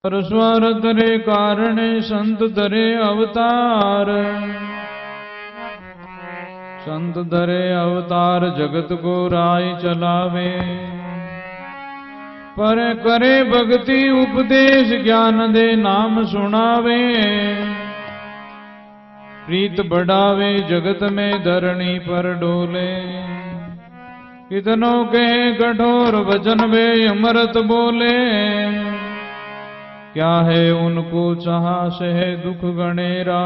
परस्वार्थ रे कारणे संत धरे अवतार। संत धरे अवतार जगत को राय चलावे। पर करे भक्ति उपदेश ज्ञान दे नाम सुनावे। प्रीत बढ़ावे जगत में धरणी पर डोले। कितनों के कठोर वचन वे अमृत बोले। क्या है उनको चाह सह दुख गणेरा।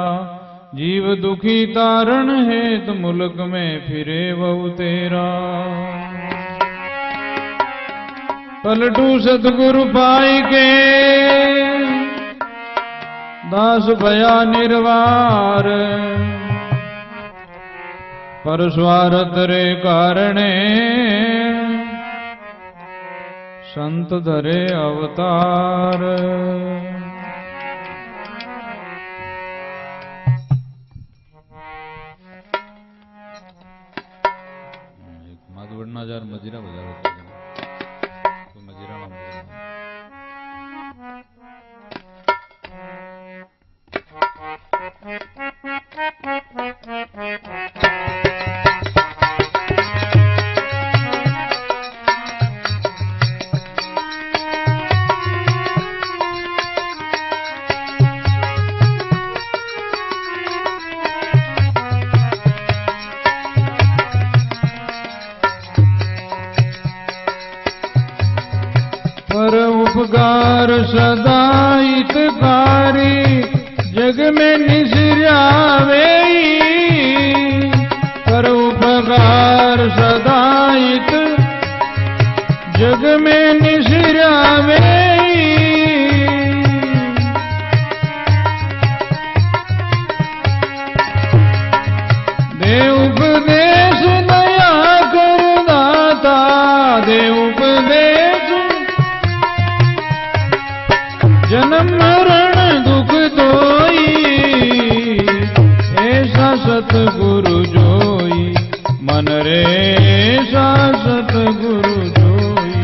जीव दुखी तारण है तो मुल्क में फिरे बहु तेरा। पलटू सतगुरु पाई के दास भया निर्वार। पर स्वार्थ रे कारणे संत धरे अवतार। माधवनाजार मजीरा बजारो तो मजीरा नाम उपकार सदा हितकारी जग में निसिरावे। पर उपकार सदा हित जग में निसिरावे। दे उपदेश दया कर दाता। दे उपदेश जन्म मरण दुख दोई। ऐसा सतगुरु जोई मन रे। ऐसा सतगुरु जोई।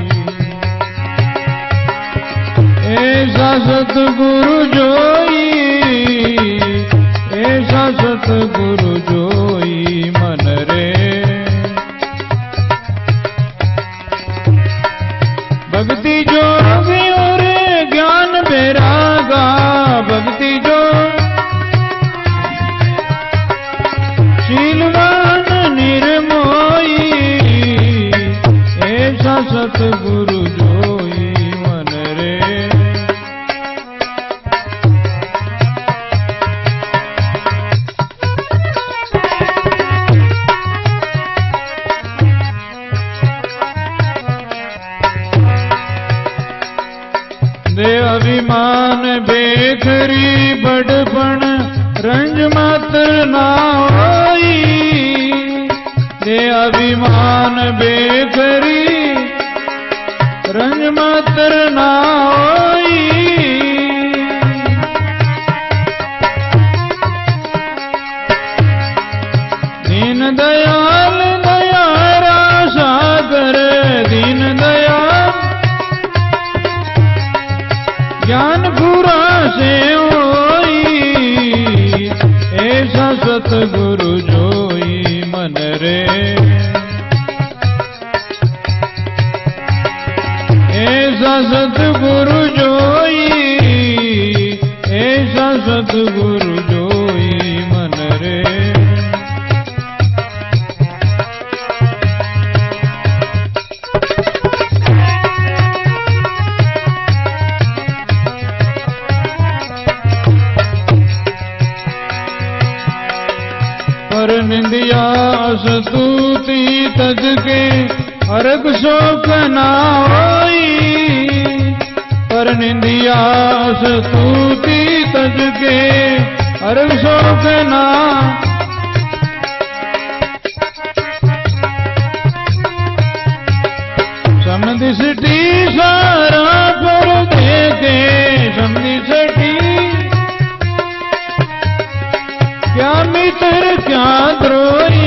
ऐसा सतगुरु जोई। ऐसा सतगुरु जोई मन रे। भक्ति जो बेरागा भक्ति जो शीलवान निर्मोही। ऐसा सतगुरु जोई मन रे। दे अभिमान बेखरी बड़पण रंज मात्र ना होई। दे अभिमान बेखरी रंज मात्र ना होई। दीन दयाल दयारा सागर। दीन दयाल ज्ञान पूरा से होई। ऐसा सतगुरु जोई मन रे। ऐसा सतगुरु जोई। ऐसा सतगुरु जोई मन रे। पर निंदिया स्तुति तज के अर्घ शोक ना होई। पर निंदिया स्तुति तज के अर्घ शोक ना। समधि सिटी सारा पर देखे। समधि सिटी क्या मित्र क्या द्रोही।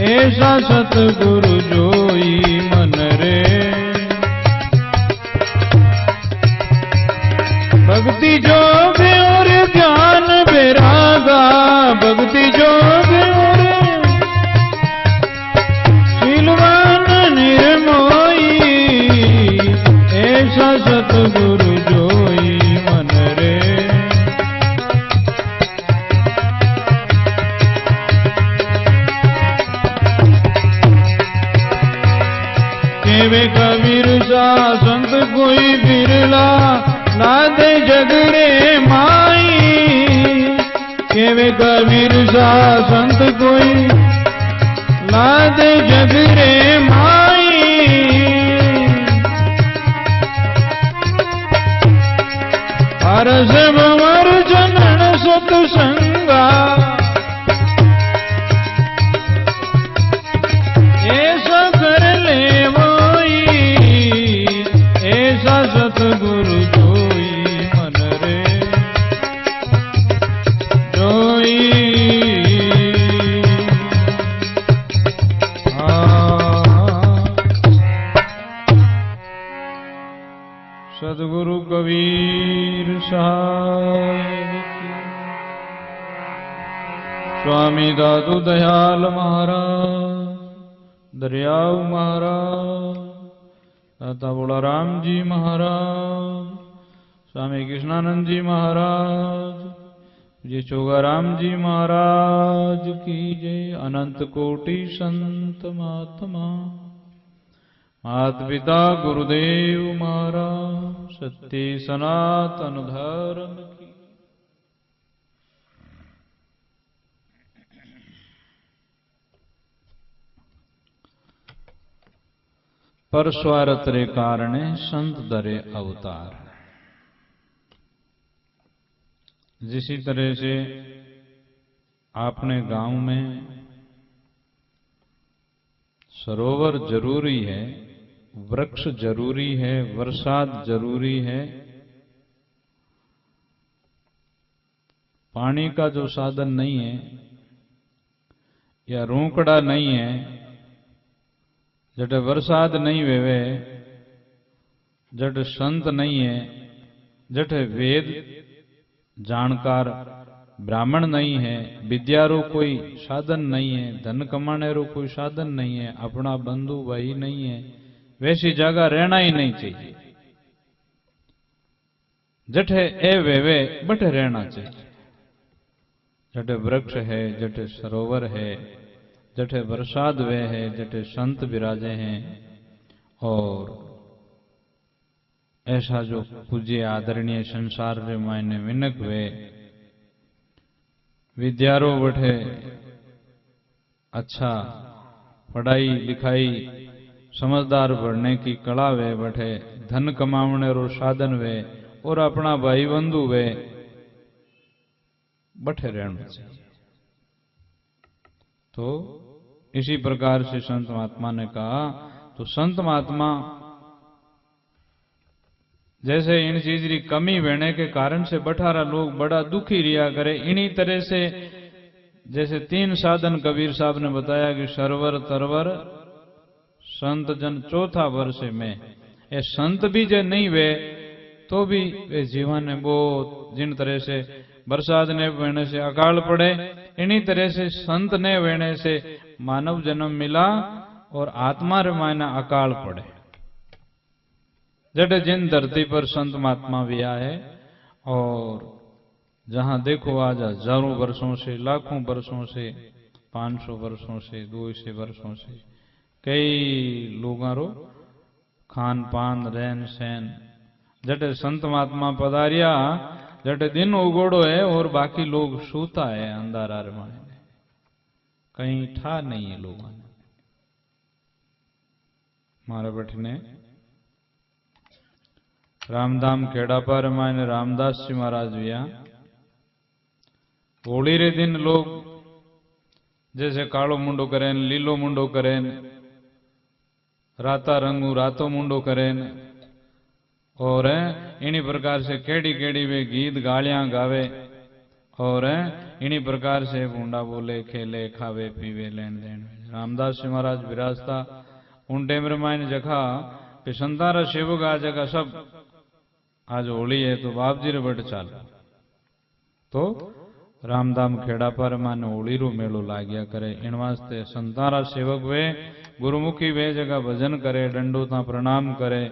ऐसा सतगुरु जोई मन रे। सतगुरु जोई मन रे। केवे कबीर सा संत कोई बिरला लादे जग रे माई। केवे कबीर सा संत कोई लादे जग रे माई। हरस भंवर जनन सतसंगा ऐसा कर ले वोई। ऐसा सतगुरु जोई मन रे जोई। सद्गुरु कबीर साहिब की। स्वामी दादू दयाल महाराज, दरियाऊ महाराज, दाता बोला राम जी महाराज, स्वामी कृष्णानंद जी महाराज, जी चोगाराम जी महाराज की जय। अनंत कोटि संत महात्मा, मात पिता गुरुदेव महाराज, सत्य सनातन धर्म की। परस्वारत रे कारणे संत दरे अवतार। जिसी तरह से आपने गांव में सरोवर जरूरी है, वृक्ष जरूरी है, बरसात जरूरी है, पानी का जो साधन नहीं है या रोकड़ा नहीं है, जटे बरसात नहीं वेवे, जटे संत नहीं है, जटे वेद जानकार ब्राह्मण नहीं है, विद्यारो कोई साधन नहीं है, धन कमाने रो कोई साधन नहीं है, अपना बंधु भाई नहीं है, वैसी जगह रहना ही नहीं चाहिए। जठे ए वेवे बटे रहना चाहिए। जटे वृक्ष है, जटे सरोवर है, जटे बरसात वे है, जटे संत विराजे हैं, और ऐसा जो पूज्य आदरणीय संसार रे मायने विनक वे विद्यारो बठे अच्छा पढ़ाई लिखाई समझदार बढ़ने की कला वे, बठे धन कमावने रो साधन वे, और अपना भाई बंधु वे बठे रहना चाहिए। तो इसी प्रकार से संत महात्मा ने कहा, तो संत महात्मा जैसे इन चीज की कमी होने के कारण से बठारा लोग बड़ा दुखी रिया करे, इन्हीं तरह से जैसे तीन साधन कबीर साहब ने बताया कि सरवर तरवर संत जन चौथा वर्ष में, ये संत भी जो नहीं वे तो भी वे जीवन में बहुत, जिन तरह से बरसात ने होने से अकाल पड़े, इन्हीं तरह से संत ने होने से मानव जन्म मिला और आत्मा रे मायने अकाल पड़े। जटे जिन धरती पर संत महात्मा विया है, और जहां देखो आज हजारों वर्षों से, लाखों वर्षों से, 500 वर्षों से, 200 वर्षों से कई लोगारो खान पान रहन सहन, जटे संत महात्मा पधारिया, जटे दिन उगोड़ो है और बाकी लोग सूता है अंधारा रे मायने, कहीं ठा नहीं है लोगों ने। मारे बैठने रामधाम खेड़ा पर मायने रामदास जी महाराज विया, होली रे दिन लोग जैसे कालो मुंडो करें, लीलो मुंडो करें, राता रंगू रातो मुंडो करें, और इन्हीं प्रकार से केड़ी केड़ी वे गीत गालियां गावे, और इन्हीं प्रकार से बूंडा बोले, खेले, खावे, पीवे, लेन देन। रामदास जी महाराज विराजता उन टेम मायने जखा कि संतारा सेवक आ जगह सब आज होली है तो बाप जी रे बट चाल, तो रामधाम खेड़ा पर माने होली रो मेलो लाग्या करे। इन वास्ते संतारा सेवक वे गुरुमुखी वे जगह भजन करे, दंडोता प्रणाम करे,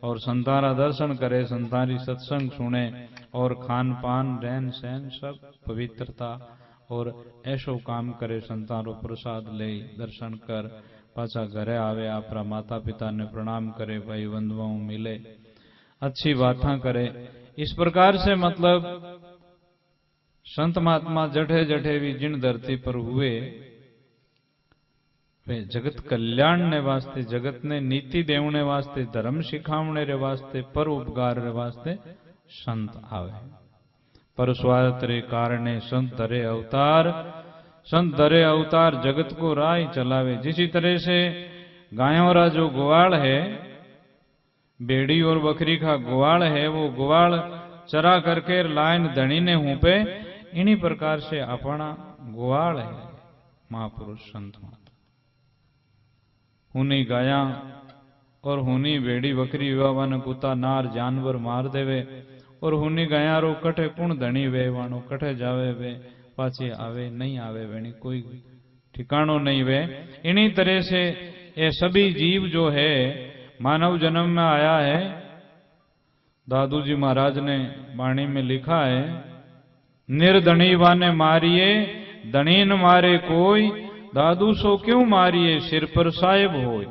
और संतारा दर्शन करे, संतारी सत्संग सुने और खान पान रहन सहन सब पवित्रता और ऐसो काम करे, संतारो प्रसाद ले दर्शन कर पाछा घरे आवे, आपरा माता पिता ने प्रणाम करे, भाई बंधुओं मिले, अच्छी बातें करे। इस प्रकार से मतलब संत महात्मा जठे जठे भी जिन धरती पर हुए वे जगत कल्याण ने वास्ते, जगत ने नीति देवने वास्ते, धर्म सिखावने रे वास्ते, पर उपकार रे वास्ते संत आवे। पर स्वार्थ रे कारणे संत धरे अवतार, संत धरे अवतार जगत को राय चलावे। जिसी तरह से गायों रा जो ग्वाल है, बेड़ी और बकरी का ग्वाल है, वो ग्वाल चरा करके लाइन धनी ने हूं पे, इन्हीं प्रकार से अपना ग्वाल है महापुरुष संत माता। हुनी गाया और हुनी बेड़ी बकरी वावाने कुत्ता नार जानवर मार देवे, और हुनी गाया रो कठे कुण धनी वे वाणो कठे जावे वे पाछे आवे नहीं आवे वेणी कोई ठिकाणो नहीं वे। इन्हीं तरह से ये सभी जीव जो है मानव जन्म में आया है। दादू जी महाराज ने वाणी में लिखा है, निर्धनी वाने मारिए धनी न मारे कोई, दादू सो क्यों मारिए सिर पर साहिब होय।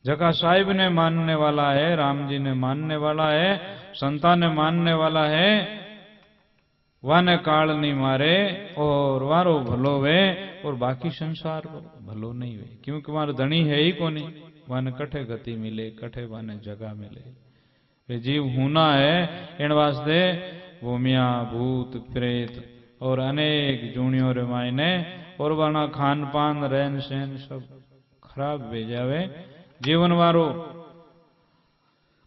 जगह साहिब ने मानने वाला है, राम जी ने मानने वाला है, संता ने मानने वाला है, वाने काल नहीं मारे और वारो भलो वे और बाकी संसार भलो नहीं वे, क्योंकि मारो धनी है ही कोनी, वाने कठे गति मिले, कठे वाने जगह मिले। वे जीव होना है इन वास्ते भूमिया भूत प्रेत और अनेक जूनियों रे मायने, और वाना खान पान रहन सहन सब खराब भेजावे। जीवन वारो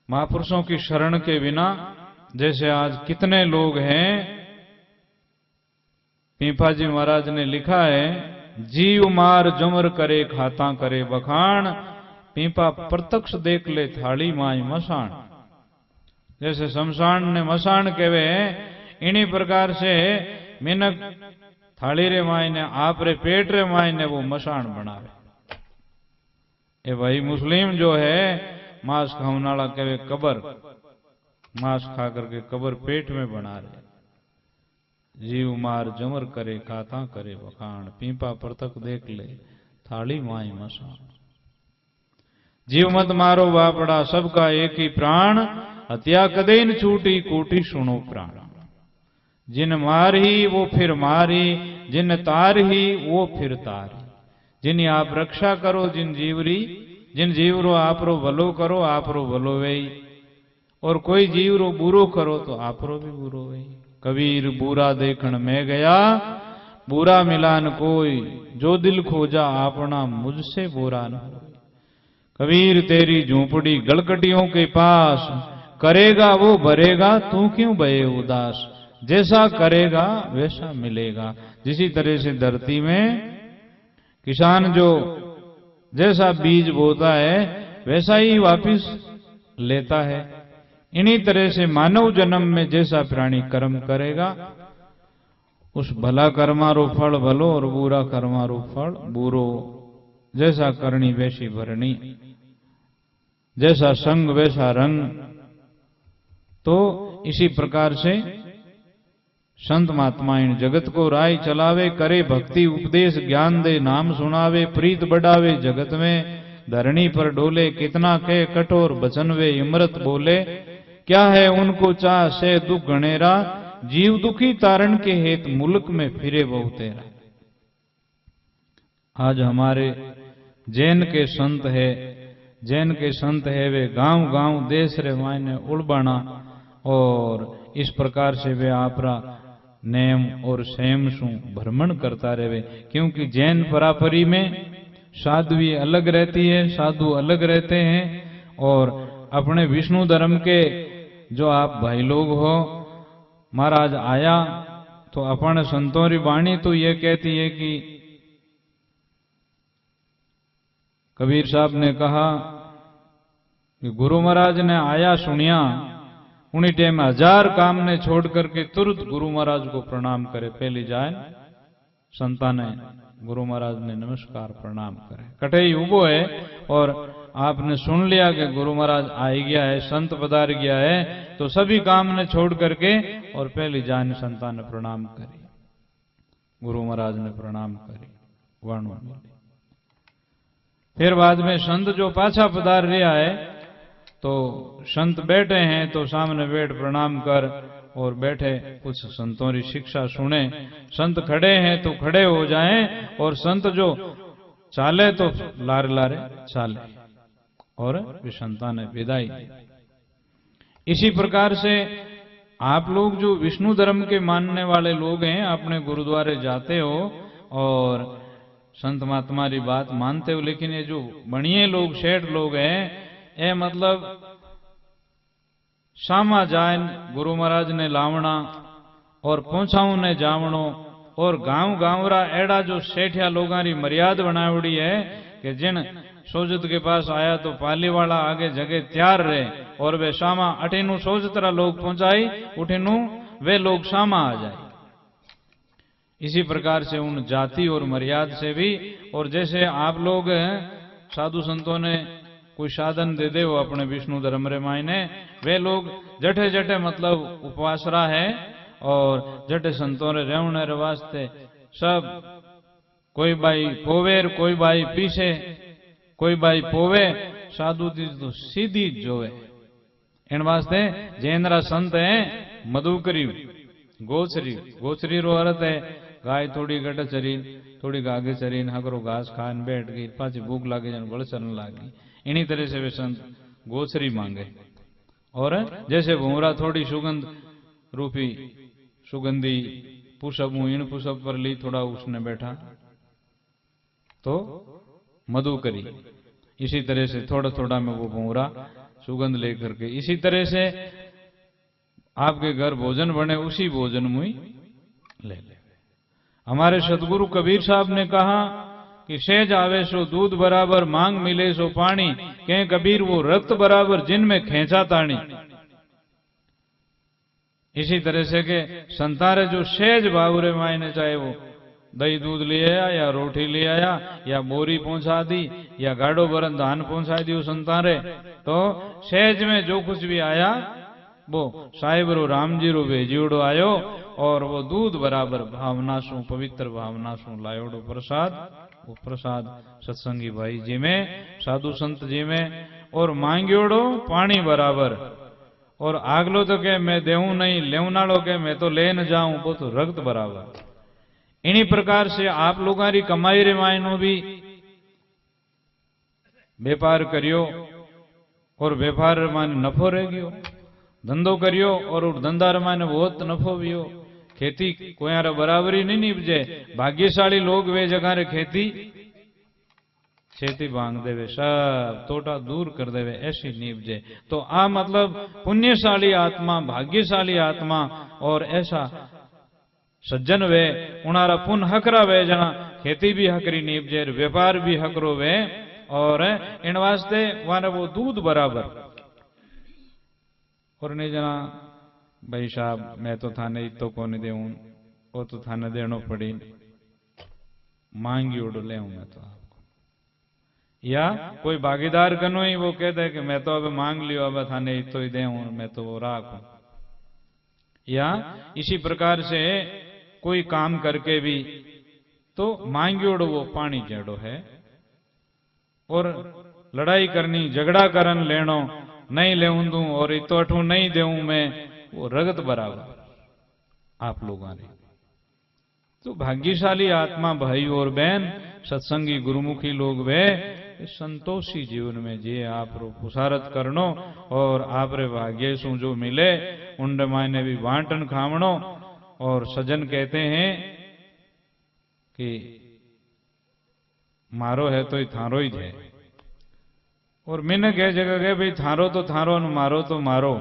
महापुरुषों की शरण के बिना, जैसे आज कितने लोग हैं, पीपा जी महाराज ने लिखा है, जीव मार जमर करे खाता करे बखान, पीपा प्रत्यक्ष देख ले थाली माई मसान। जैसे शमशान ने मसान कहवे, इन्हीं प्रकार से मिनक थाली रे माई ने आप रे पेट रे माई ने वो मसान बनावे। ये भाई मुस्लिम जो है मांस खाने वाला कहवे कबर, मांस खा करके कबर पेट में बना रहे। जीव मार जमर करे खाता करे बखान, पीपा परतक देख ले थाली माई मसान। जीव मत मारो बापड़ा सबका एक ही प्राण, हत्या कदे न छूटी कोटि सुनो प्राण। जिन मार ही वो फिर मारी, जिन तार ही वो फिर तारी। जिन आप रक्षा करो जिन जीवरी, जिन जीवरो आपरो भलो करो आपरो भलो वेई, और कोई जीवरो बुरो करो तो आपरो भी बुरो वेई। कबीर बुरा देखण में गया, बुरा मिलान कोई, जो दिल खोजा अपना मुझसे बुरा न हो। कबीर तेरी झूंपड़ी गलकटियों के पास, करेगा वो भरेगा तू क्यों भये उदास। जैसा करेगा वैसा मिलेगा। जिसी तरह से धरती में किसान जो जैसा बीज बोता है वैसा ही वापिस लेता है, इन्हीं तरह से मानव जन्म में जैसा प्राणी कर्म करेगा उस भला कर्मारो फल भलो और बुरा कर्मारो फल बुरो। जैसा करनी वैसी भरनी, जैसा संग वैसा रंग। तो इसी प्रकार से संत महात्मा इन जगत को राय चलावे, करे भक्ति उपदेश ज्ञान दे नाम सुनावे, प्रीत बढ़ावे जगत में धरणी पर डोले। कितना कहे कठोर बचन वे इमरत बोले, क्या है उनको चाह से दुख गणेरा। जीव दुखी तारण के हेत मुल्क में फिरे बहु तेरा। आज हमारे जैन के संत है, जैन के संत है वे गांव गांव देश रे मायने उड़बाना, और इस प्रकार से वे आपरा नेम और सेम सु भ्रमण करता रहे। क्योंकि जैन परापरी में साध्वी अलग रहती है, साधु अलग रहते हैं, और अपने विष्णु धर्म के जो आप भाई लोग हो, महाराज आया तो अपन संतों री वाणी तो ये कहती है कि कबीर साहब ने कहा कि गुरु महाराज ने आया सुनिया, उन्हीं टाइम 1000 काम ने छोड़ करके तुरंत गुरु महाराज को प्रणाम करे। पहली जाए संता ने गुरु महाराज ने नमस्कार प्रणाम करे, कटे ही उबो है और आपने सुन लिया कि गुरु महाराज आ ही गया है, संत पधार गया है, तो सभी काम ने छोड़ करके और पहली जान संतान ने प्रणाम करी, गुरु महाराज ने प्रणाम करी, वाणु मिली। फिर बाद में संत जो पाछा पधार रहा है, तो संत बैठे हैं तो सामने बैठ प्रणाम कर और बैठे कुछ संतों की शिक्षा सुने। संत खड़े हैं तो खड़े हो जाएं, और संत जो चाले तो लारे लारे चाले, और वे संतान ने विदाई। इसी प्रकार से आप लोग जो विष्णु धर्म के मानने वाले लोग हैं, अपने गुरुद्वारे जाते हो और संत महात्मा की बात मानते हो, लेकिन ये जो बणिए लोग, सेठ लोग हैं, ये मतलब सामा जान गुरु महाराज ने लावना और पहुंचाऊ ने जावणो, और गांव गांवरा एड़ा जो सेठिया लोगों की मर्यादा बनावड़ी है कि जिन सोजत के पास आया तो पाली वाला आगे जगह तैयार रहे, और वे सामा अठेनु सोजतरा लोग पहुंचाई, उठेनु वे लोग सामा आ जाए। इसी प्रकार से उन जाति और मर्यादा से भी, और जैसे आप लोग साधु संतों ने कोई साधन दे दे वो अपने विष्णु धर्म रे मायने, वे लोग जठे जठे मतलब उपवास रहा है, और जठे संतों रे रेवने रे वास्ते सब कोई बाई पोवेर, कोई बाई पीछे, कोई बाई पोवे, साधु दी तो सीधी जोवे। इन वास्ते जैनरा संत है मधुकरी गोचरी, गोचरी रो अर्थ है गाय थोड़ी गट चरी, थोड़ी गागे चरी, हकरो घास खान बैठ गई, पाची भूख लागे जन बड़ चरण लागी। इन्हीं तरह से वे संत गोचरी मांगे। और जैसे भूमरा थोड़ी सुगंध रूपी सुगंधी पुष्प इन पुष्प पर ली, थोड़ा उसने बैठा तो मधु करी, इसी तरह से थोड़ा थोड़ा में वो भूमरा सुगंध लेकर के, इसी तरह से आपके घर भोजन बने उसी भोजन मुई ले ले। हमारे सदगुरु कबीर साहब ने कहा कि सेज आवे सो दूध बराबर, मांग मिले सो पानी, कह कबीर वो रक्त बराबर जिनमें खेचा तानी। इसी तरह से के संतारे जो सेज बाबुरे मायने, चाहे वो दही दूध ले आया या रोटी ले आया या बोरी पहुंचा दी या गाड़ो बरन धान पहुंचा दी वो संतारे, तो सेज में जो कुछ भी आया वो साहिब रो राम जी रो भेजियोड़ो आयो, और वो दूध बराबर भावना सु, पवित्र भावना सु लायोड़ो प्रसाद, वो प्रसाद सत्संगी भाई जी में, साधु संत जी में, और मांगियोड़ो पानी बराबर, और आगलो तो के मैं देऊं नहीं, लेवनाड़ो के मैं तो ले न जाऊं, वो तो रक्त बराबर। इन्हीं प्रकार से आप लोगों की कमाई रे मायनो भी व्यापार करियो, और व्यापार माने नफो रह गयो, धंधो करियो और धंधा माने बहुत नफो भी हो। खेती कोई बराबरी नहीं निपजे, भाग्यशाली लोग वे जगह रे खेती छेती बांग देवे, सब तोटा दूर कर देवे, ऐसी निपजे। तो आ मतलब पुण्यशाली आत्मा, भाग्यशाली आत्मा, और ऐसा सज्जन वे उनारा पुन हकरा वे जना खेती भी हकरी निपजे, व्यापार भी हकरो वे, और इन वास्ते वाने वो दूध बराबर। और नहीं जना भाई साहब मैं तो थाने तो कौन देऊं, वो तो थाने देनो पड़ी, मांगी उड़ ले मैं तो आपको, या कोई भागीदार कनो ही वो कहते हैं कि मैं तो अब मांग लियो, अब थाने तो ही देऊं, मैं तो वो राखूं। या इसी प्रकार से कोई काम करके भी तो मांगियोड़ो वो पानी जेड़ो है, और लड़ाई करनी, झगड़ा करन लेनो, नहीं ले दूं और इतो अठू नहीं देऊं मैं, वो रगत बराबर आप लोगों ने। तो भाग्यशाली आत्मा भाई और बहन, सत्संगी गुरुमुखी लोग वे संतोषी जीवन में जे आप रो पुसारत करनो, और आप रे भाग्य सु जो मिले उंड मायने भी बांटन खावणो। और सज्जन कहते हैं कि मारो है तो थारो ही है, और मिनक है जगह के भाई थारो तो थारो न मारो तो मारो,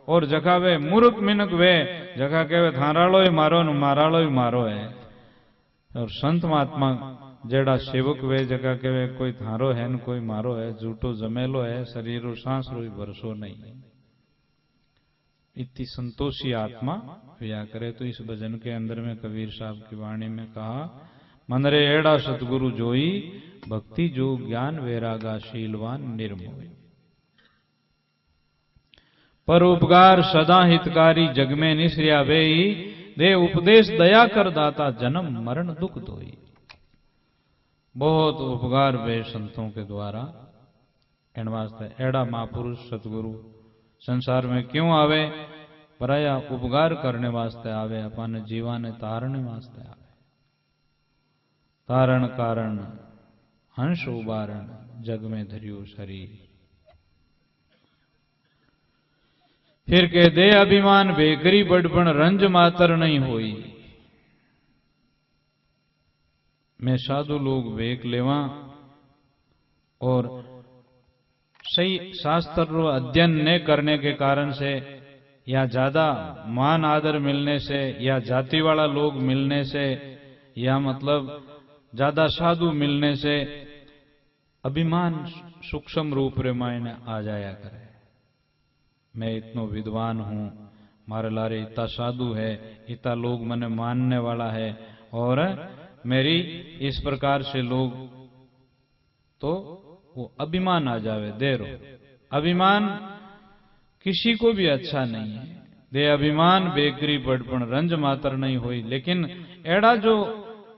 और जगह वे मूर्ख मिनक वे जगह के वे थारालो ही मारो न मारालो ही मारो है। और संत महात्मा जेड़ा सेवक वे जगह के वे कोई थारो है न कोई मारो है, झूठो जमेलो है, शरीरो सांस रो भरसो नहीं है। इतनी संतोषी आत्मा व्या करे। तो इस भजन के अंदर में कबीर साहब की वाणी में कहा, मनरे एड़ा सतगुरु जोई, भक्ति जो ज्ञान वैरागा शीलवान निर्मोही। परोपकार सदा हितकारी जग में निश्रिया वेई, दे उपदेश दया कर दाता जन्म मरण दुख दोई। बहुत उपकार वे संतों के द्वारा इन वास्ते एड़ा महापुरुष सतगुरु संसार में क्यों आवे, पराया उपकार करने वास्ते आवे, अपन जीवा ने तारने वास्ते आवे। तारण कारण हंस उबारण जग में धरियो शरीर। फिर कह दे अभिमान बेकरी बड़पण रंज मातर नहीं होई। मैं साधु लोग वेक लेवा और सही शास्त्र रो अध्ययन न करने के कारण से या ज्यादा मान आदर मिलने से या जाति वाला लोग मिलने से या मतलब ज्यादा साधु मिलने से अभिमान सूक्ष्म रूप रे मायने आ जाया करे। मैं इतनो विद्वान हूं, मारे लारे इतना साधु है, इतना लोग मने मानने वाला है और मेरी इस प्रकार से लोग, तो वो अभिमान आ जावे देरो। अभिमान किसी को भी अच्छा नहीं है। दे अभिमान बेकरी बड़पण रंज मातर नहीं हुई। लेकिन एड़ा जो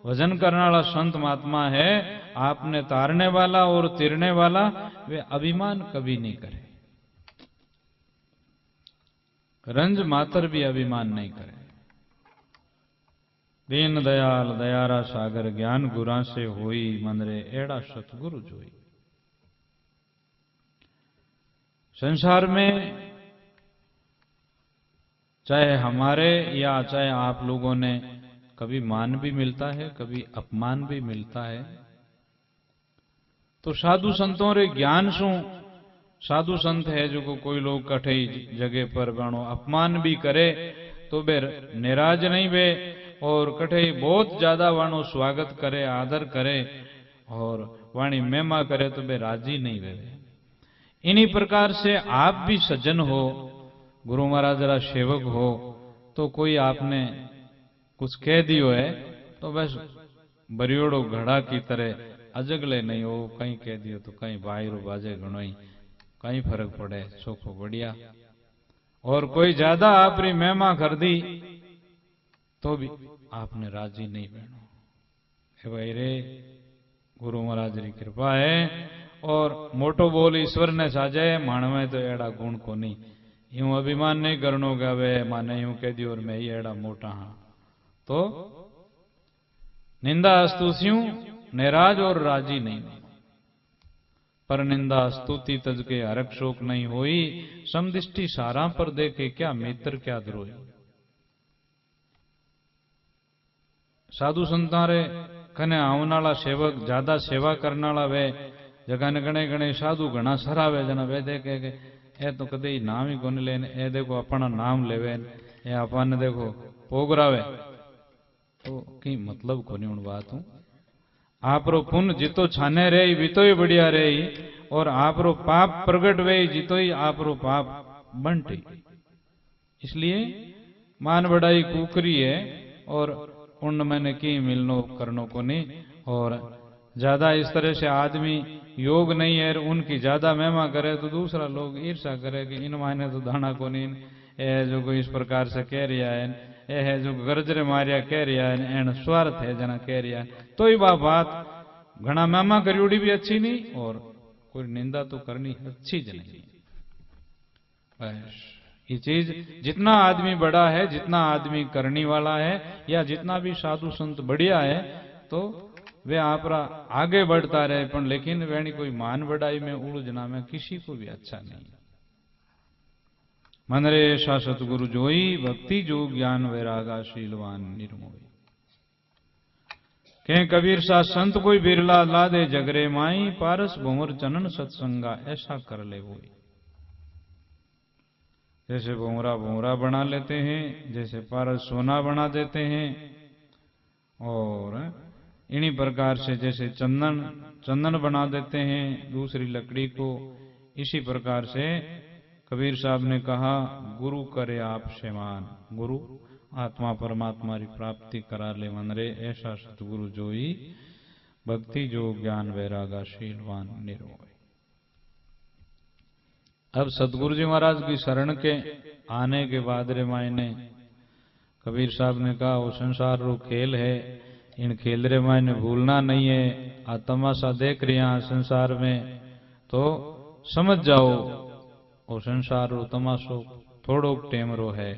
भजन करने वाला संत महात्मा है, आपने तारने वाला और तिरने वाला, वे अभिमान कभी नहीं करे। रंज मातर भी अभिमान नहीं करे। दीन दयाल दयारा सागर ज्ञान गुरा से होई, मंदरे एड़ा सतगुरु जोई। संसार में चाहे हमारे या चाहे आप लोगों ने कभी मान भी मिलता है, कभी अपमान भी मिलता है। तो साधु संतों रे ज्ञान सु साधु संत है जो को कोई लोग कठे जगह पर बनो अपमान भी करे तो बे निराज नहीं बे, और कठे बहुत ज्यादा वाणो स्वागत करे, आदर करे और वाणी महिमा करे तो बे राजी नहीं वे। इन्हीं प्रकार से आप भी सज्जन हो, गुरु महाराज जरा सेवक हो, तो कोई आपने कुछ कह दियो है तो बस बरियोड़ो घड़ा की तरह अजगले नहीं हो। कहीं कह दियो तो कहीं बाहरो बाजे घणो ही, कहीं फर्क पड़े, सोखो बढ़िया। और कोई ज्यादा आपरी महिमा कर दी तो भी आपने राजी नहीं बनो। भाई रे गुरु महाराज की कृपा है। और मोटो बोल ईश्वर ने साजे, मानवे तो एड़ा गुण को नहीं। यूं अभिमान नहीं करनो कि वे माने यूं कह दियो और मैं ही एड़ा मोटा हाँ। तो निंदा स्तुतियों निराज और राजी नहीं, पर निंदा स्तुति तज के हरक शोक नहीं होई। समदृष्टि सारा पर देखे क्या मित्र क्या द्रोही। साधु संतारे कने आने वाला सेवक ज्यादा सेवा करने वाला वे जगह ने गणे गणे साधु घना सरावे जना वे देखे के ए तो कदे नाम ही कोने लेने, ए देखो अपना नाम लेवे, ए अपन देखो पोगरावे, तो की मतलब कोनी उन बात हूं। आपरो पुण्य जितो छाने रे बीतो ही बढ़िया रे, और आपरो पाप प्रगट वे जितो ही आपरो पाप बंटी। इसलिए मान बढ़ाई कुकरी है और पुण्य मैंने की मिलनो करनो को नहीं। और ज्यादा इस तरह से आदमी योग नहीं है, उनकी ज्यादा महिमा करे तो दूसरा लोग ईर्षा करे कि इन मायने तो दाना को नहीं, ए जो कोई इस प्रकार से कह रिया है, ए है जो गरजरे मारिया कह रिया है, एन स्वार्थ है जना कह रिया है। तो ही बात घना महिमा करियोड़ी भी अच्छी नहीं, और कोई निंदा तो करनी अच्छी ज नहीं। बस ये चीज जितना आदमी बड़ा है, जितना आदमी करनी वाला है, या जितना भी साधु संत बढ़िया है, तो वे आपरा आगे बढ़ता रहे, पर लेकिन वेणी कोई मान बढ़ाई में उलझना में किसी को भी अच्छा नहीं। मन रे ऐसा सतगुरु जोई, भक्ति जो ज्ञान वैरागा शीलवान निर्मोही। कह कबीर सा संत कोई बिरला ला दे जगरे माई, पारस भंवर चनन सत्संगा ऐसा कर ले वोई। जैसे भंवरा भंवरा बना लेते हैं, जैसे पारस सोना बना देते हैं, और इन्हीं प्रकार से जैसे चंदन बना देते हैं दूसरी लकड़ी को, इसी प्रकार से कबीर साहब ने कहा गुरु करे आप सेमान। गुरु आत्मा परमात्मा की प्राप्ति करा ले मन रे ऐसा सतगुरु जोई, भक्ति जो ज्ञान वैरागा शीलवान निर्मोही। अब सतगुरु जी महाराज की शरण के आने के बाद रे मायने कबीर साहब ने कहा वो संसार रो खेल है, इन खेल रे मायने भूलना नहीं है। आ तमाशा देख रहा संसार में तो समझ जाओ वो संसार रो तमाशो थोड़ो टेमरो है।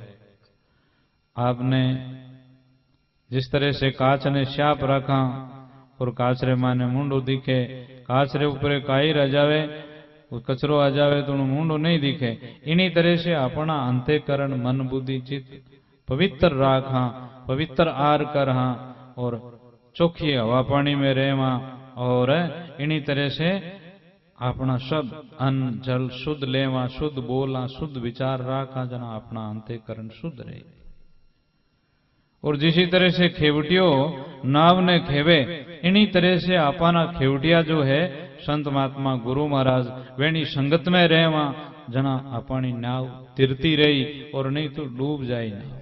आपने जिस तरह से कांच ने श्याप रखा और कांच रे माने मुंडो दिखे, कांच रे ऊपर काई रह जावे कचरो आ जावे तो मुंडो नहीं दिखे। इन्हीं तरह से अपना अंतःकरण मन बुद्धि चित्त पवित्र राखा, पवित्र आर कर हाँ और चोखी हवा पानी में रहवा और इन्हीं तरह से अपना शब्द अन्न जल शुद्ध लेवा, शुद्ध बोला, शुद्ध विचार राखा जना अपना अंतःकरण शुद्ध रहे। और जिसी तरह से खेवटियो नाव ने खेवे इन्हीं तरह से अपना खेवटिया जो है संत महात्मा गुरु महाराज वेणी संगत में रहवा जना अपनी नाव तिरती रही और नहीं तो डूब जाए ना।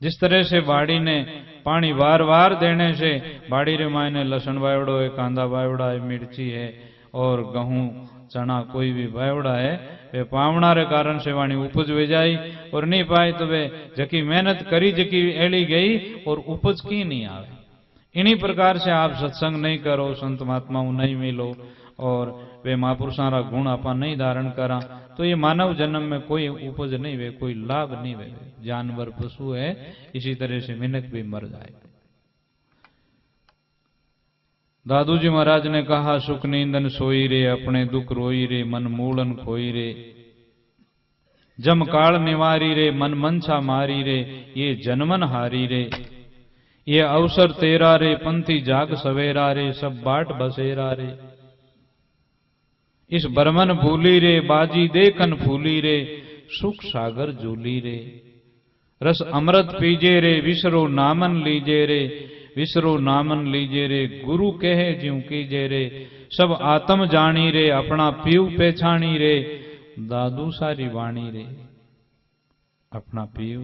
जिस तरह से बाड़ी ने पानी वार वार देने से बाड़ी रे मायने लसन वावड़ो है, कांदा वावड़ा है, मिर्ची है और गेहूं चना कोई भी वावड़ा है वे पावना रे कारण से वाणी उपज वे जाई और नहीं पाए तो वे जकी मेहनत करी जकी एली गई और उपज की नहीं आवे। इन्हीं प्रकार से आप सत्संग नहीं करो, संत महात्माओं नहीं मिलो और वे महापुरुषों का गुण आपा नहीं धारण करा तो ये मानव जन्म में कोई उपज नहीं वे, कोई लाभ नहीं वे। जानवर पशु है इसी तरह से मिनक भी मर जाए। दादू जी महाराज ने कहा सुख नींदन सोई रे, अपने दुख रोई रे, मन मूलन खोई रे, जम काल निवारी रे, मन मनसा मारी रे, ये जनमन हारी रे, ये अवसर तेरा रे, पंथी जाग सवेरा रे, सब बाट बसेरा रे, इस बरमन भूली रे, बाजी देखन फूली रे, सुख सागर झूली रे, रस अमृत पीजे रे, विसरो नामन लीजे रे, विसरो नामन लीजे रे, गुरु कहे ज्यों कीजे रे, सब आत्म जानी रे, अपना पीव पहचानी रे, दादू सारी वाणी रे, अपना पीव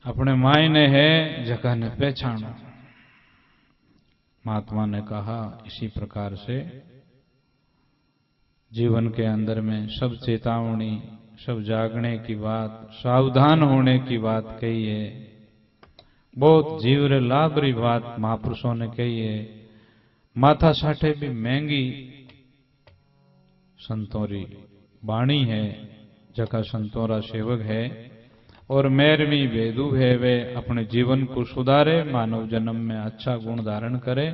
अपने मायने है जगह ने पहचानो। महात्मा ने कहा इसी प्रकार से जीवन के अंदर में सब चेतावनी, सब जागने की बात, सावधान होने की बात कही है। बहुत जीवर लाभरी बात महापुरुषों ने कही है। माथा साठे भी महंगी संतोरी वाणी है, जका संतोरा सेवक है और मेरवी वेदु है वे अपने जीवन को सुधारे, मानव जन्म में अच्छा गुण धारण करे।